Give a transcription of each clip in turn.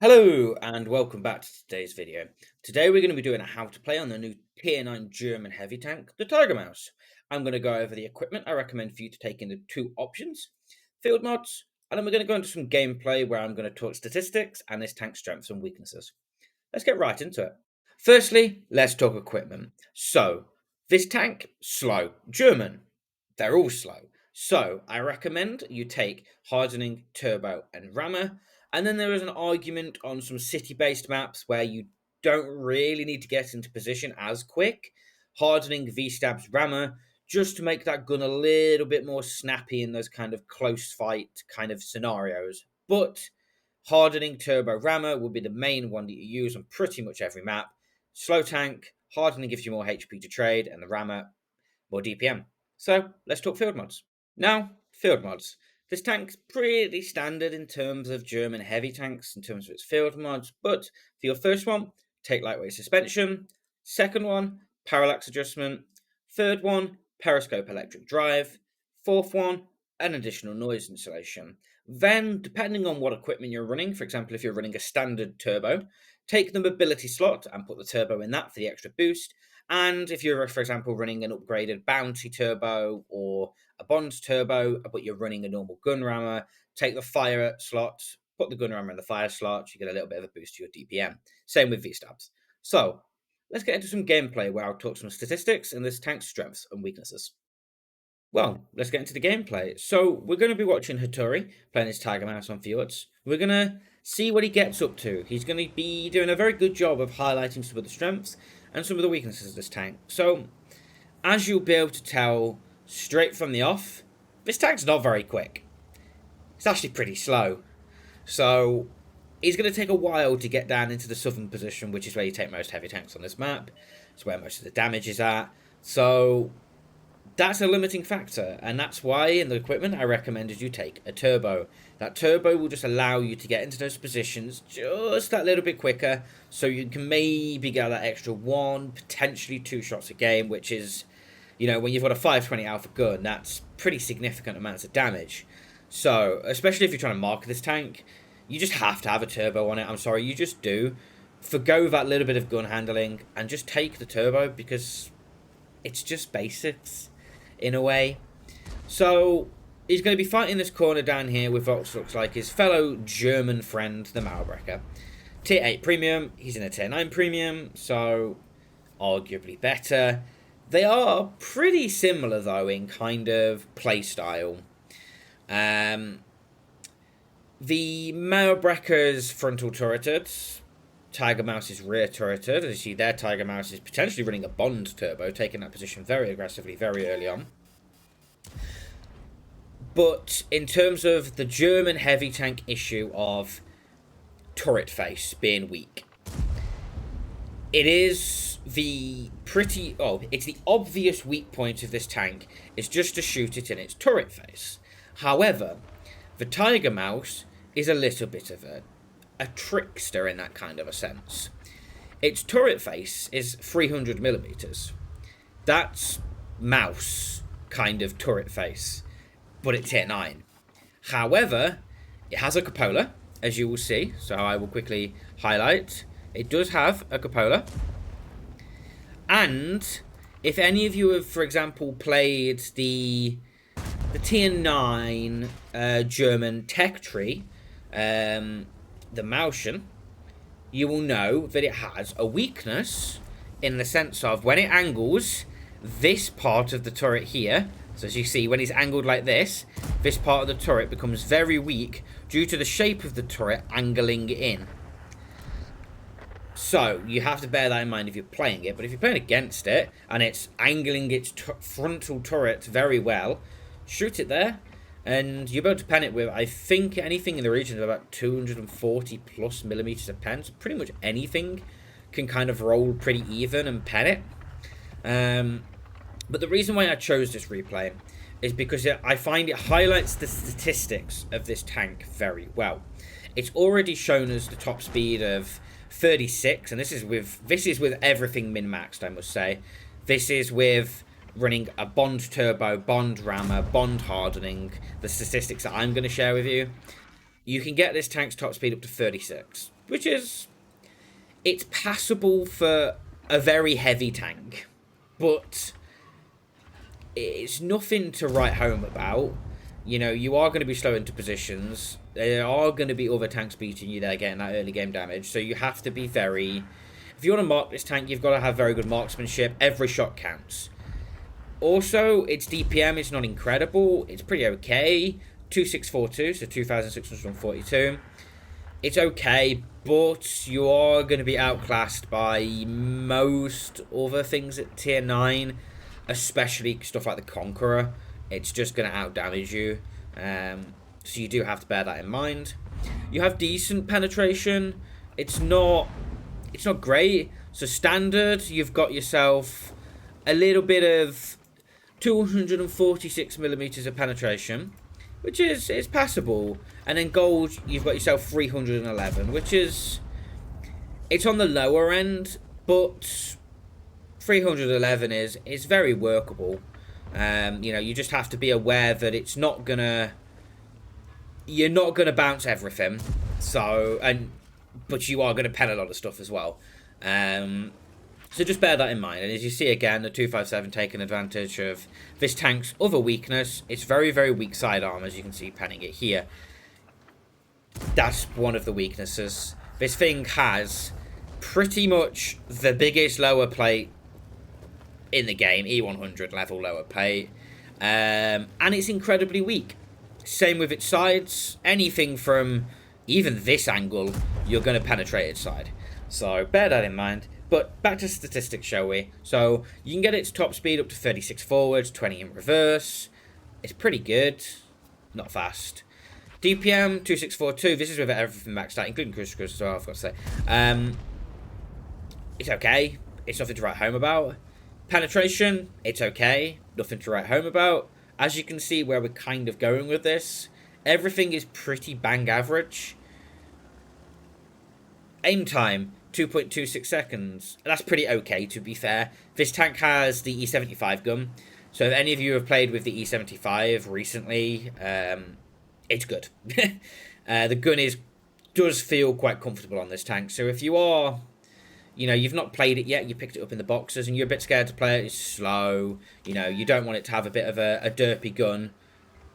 Hello and welcome back to today's video. Today we're going to be doing a how to play on the new Tier 9 German heavy tank, the Tiger Mouse. I'm going to go over the equipment I recommend for you to take in the two options, field mods, and then we're going to go into some gameplay where I'm going to talk statistics and this tank's strengths and weaknesses. Let's get right into it. Firstly, let's talk equipment. So, this tank, slow. German, they're all slow. So, I recommend you take hardening, turbo, and rammer. And then there is an argument on some city based maps where you don't really need to get into position as quick. Hardening, V stabs, rammer, just to make that gun a little bit more snappy in those kind of close fight kind of scenarios. But hardening turbo rammer will be the main one that you use on pretty much every map. Slow tank, hardening gives you more HP to trade, and the rammer more DPM. So let's talk field mods. Now, field mods. This tank's pretty standard in terms of German heavy tanks, in terms of its field mods, but for your first one, take lightweight suspension. Second one, parallax adjustment. Third one, periscope electric drive. Fourth one, an additional noise insulation. Then, depending on what equipment you're running, for example, if you're running a standard turbo, take the mobility slot and put the turbo in that for the extra boost. And if you're, for example, running an upgraded bounty turbo or a bond turbo, but you're running a normal gun rammer, take the fire slot, put the gun rammer in the fire slot, you get a little bit of a boost to your DPM. Same with V-stabs. So, let's get into some gameplay where I'll talk some statistics and this tank's strengths and weaknesses. Well, let's get into the gameplay. So, we're going to be watching Hattori playing his Tiger Mouse on Fjords. We're going to see what he gets up to. He's going to be doing a very good job of highlighting some of the strengths and some of the weaknesses of this tank. So, as you'll be able to tell straight from the off, this tank's not very quick. It's actually pretty slow. So, he's going to take a while to get down into the southern position, which is where you take most heavy tanks on this map. It's where most of the damage is at. So, that's a limiting factor, and that's why in the equipment I recommended you take a turbo. That turbo will just allow you to get into those positions just that little bit quicker, so you can maybe get that extra one, potentially two shots a game, which is, when you've got a 520 alpha gun, that's pretty significant amounts of damage. So, especially if you're trying to mark this tank, you just have to have a turbo on it. I'm sorry, you just do. Forgo that little bit of gun handling and just take the turbo because it's just basics in a way. So he's going to be fighting this corner down here with what looks like his fellow German friend, the Maulbrecher. Tier 8 premium, he's in a tier 9 premium, so arguably better. They are pretty similar though in kind of playstyle. The Maulbrecher's frontal turreted, Tiger Mouse is rear turreted. As you see there, Tiger Mouse is potentially running a Bond turbo, taking that position very aggressively, very early on. But in terms of the German heavy tank issue of turret face being weak, it is it's the obvious weak point of this tank is just to shoot it in its turret face. However, the Tiger Mouse is a little bit of a trickster in that kind of a sense. Its turret face is 300 millimeters. That's mouse kind of turret face, but it's tier 9. However, it has a cupola, as you will see, so I will quickly highlight. It does have a cupola. And if any of you have, for example, played the tier 9 German tech tree, the Mauschen, you will know that it has a weakness in the sense of when it angles this part of the turret here. So as you see, when it's angled like this part of the turret becomes very weak due to the shape of the turret angling in. So you have to bear that in mind if you're playing it. But if you're playing against it and it's angling its frontal turret very well, shoot it there. And you're able to pen it with, I think, anything in the region of about 240 plus millimeters of pen. So pretty much anything can kind of roll pretty even and pen it. But the reason why I chose this replay is because I find it highlights the statistics of this tank very well. It's already shown us the top speed of 36, and this is with everything min-maxed, I must say. This is with running a Bond turbo, Bond rammer, Bond hardening, the statistics that I'm going to share with you. You can get this tank's top speed up to 36. which is, it's passable for a very heavy tank, but it's nothing to write home about. You know, you are going to be slow into positions. There are going to be other tanks beating you there, getting that early game damage. So you have to be very... If you want to mark this tank, you've got to have very good marksmanship. Every shot counts. Also, its DPM is not incredible. It's pretty okay. 2642, so 2642. It's okay, but you are going to be outclassed by most other things at tier 9, especially stuff like the Conqueror. It's just going to outdamage you, so you do have to bear that in mind. You have decent penetration. It's not great. So standard, you've got yourself a little bit of 246 millimeters of penetration, which is passable. And then gold, you've got yourself 311, which is, it's on the lower end, but 311 is very workable. You know, you just have to be aware that it's not gonna, you're not gonna bounce everything. So, but you are gonna pen a lot of stuff as well. So just bear that in mind. And as you see again, the 257 taking advantage of this tank's other weakness. It's very, very weak sidearm, as you can see penning it here. That's one of the weaknesses. This thing has pretty much the biggest lower plate in the game, E100 level lower plate, and it's incredibly weak. Same with its sides. Anything from even this angle, you're going to penetrate its side. So bear that in mind. But back to statistics, shall we? So you can get its top speed up to 36 forwards, 20 in reverse. It's pretty good, not fast. DPM 2642. This is with everything maxed out, including cruise as well, I've got to say. It's okay. It's nothing to write home about. Penetration, it's okay. Nothing to write home about. As you can see where we're kind of going with this, everything is pretty bang average. Aim time, 2.26 seconds. That's pretty okay, to be fair. This tank has the E75 gun. So if any of you have played with the E75 recently, it's good. The gun does feel quite comfortable on this tank. So if you are, you know, you've not played it yet, you picked it up in the boxes and you're a bit scared to play it, it's slow, you know, you don't want it to have a bit of a derpy gun,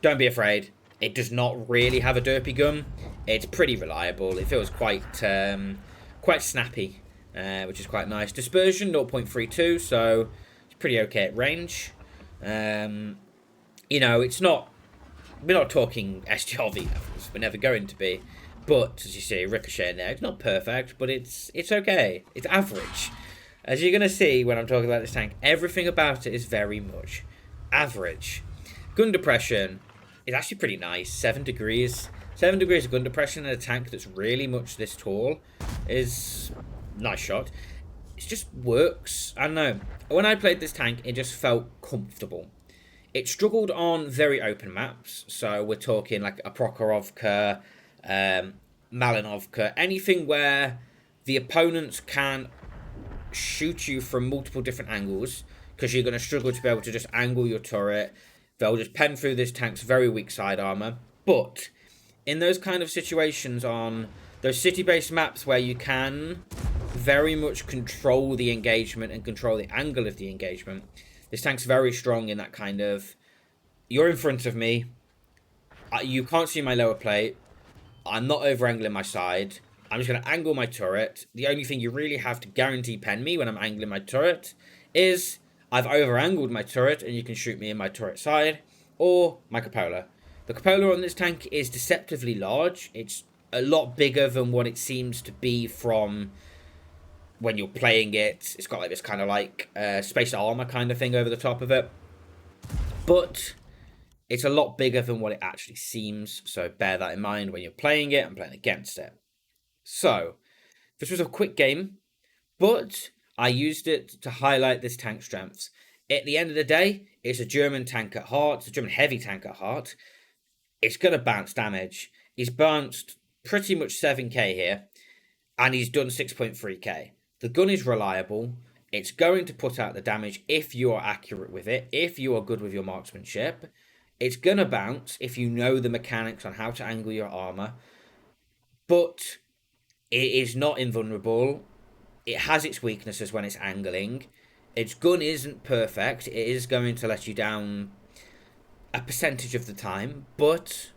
don't be afraid. It does not really have a derpy gun. It's pretty reliable. It feels quite snappy, which is quite nice. Dispersion 0.32, so it's pretty okay at range. You know, it's not, we're not talking SGRV levels. We're never going to be. But as you see, ricochet in there, it's not perfect, but it's okay. It's average. As you're gonna see when I'm talking about this tank, everything about it is very much average. Gun depression is actually pretty nice. 7 degrees. 7 degrees of gun depression in a tank that's really much this tall is nice shot. It just works. I don't know. When I played this tank, it just felt comfortable. It struggled on very open maps. So we're talking like a Prokhorovka, Malinovka, anything where the opponents can shoot you from multiple different angles, because you're going to struggle to be able to just angle your turret. They'll just pen through this tank's very weak side armor. But in those kind of situations on those city-based maps where you can very much control the engagement and control the angle of the engagement, this tank's very strong in that kind of, you're in front of me, you can't see my lower plate, I'm not over-angling my side, I'm just going to angle my turret. The only thing you really have to guarantee pen me when I'm angling my turret is I've over-angled my turret and you can shoot me in my turret side, or my cupola. The cupola on this tank is deceptively large. It's a lot bigger than what it seems to be from when you're playing it. It's got like this kind of like space armor kind of thing over the top of it. But it's a lot bigger than what it actually seems, so bear that in mind when you're playing it and playing against it. So, this was a quick game, but I used it to highlight this tank's strengths. At the end of the day, it's a German tank at heart, it's a German heavy tank at heart. It's going to bounce damage. He's bounced pretty much 7k here, and he's done 6.3k. The gun is reliable. It's going to put out the damage if you are accurate with it, if you are good with your marksmanship. It's going to bounce if you know the mechanics on how to angle your armor. But It is not invulnerable. It has its weaknesses when it's angling. Its gun isn't perfect. It is going to let you down a percentage of the time, but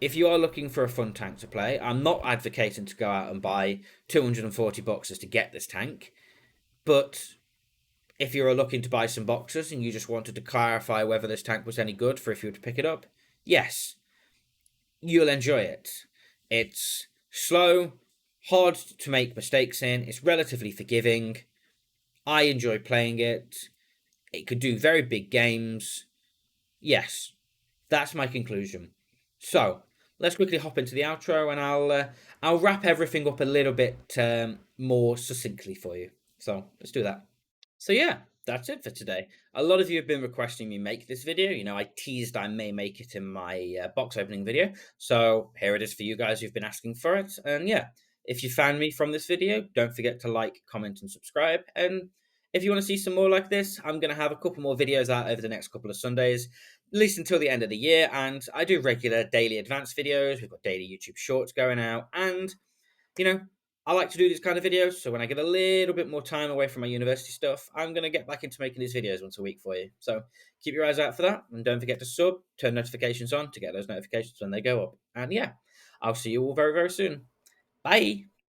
if you are looking for a fun tank to play, I'm not advocating to go out and buy 240 boxes to get this tank, but if you're looking to buy some boxes and you just wanted to clarify whether this tank was any good for if you were to pick it up, yes, you'll enjoy it. It's slow, hard to make mistakes in, it's relatively forgiving. I enjoy playing it. It could do very big games. Yes, that's my conclusion. So let's quickly hop into the outro, and I'll wrap everything up a little bit more succinctly for you. So let's do that. So yeah, that's it for today. A lot of you have been requesting me make this video. You know, I teased I may make it in my box opening video. So here it is for you guys who've been asking for it. And yeah, if you found me from this video, don't forget to like, comment, and subscribe. And if you want to see some more like this, I'm going to have a couple more videos out over the next couple of Sundays, at least until the end of the year. And I do regular daily advanced videos. We've got daily YouTube shorts going out. And, you know, I like to do these kind of videos, so when I get a little bit more time away from my university stuff, I'm going to get back into making these videos once a week for you. So keep your eyes out for that, and don't forget to sub, turn notifications on to get those notifications when they go up. And yeah, I'll see you all very, very soon. Bye!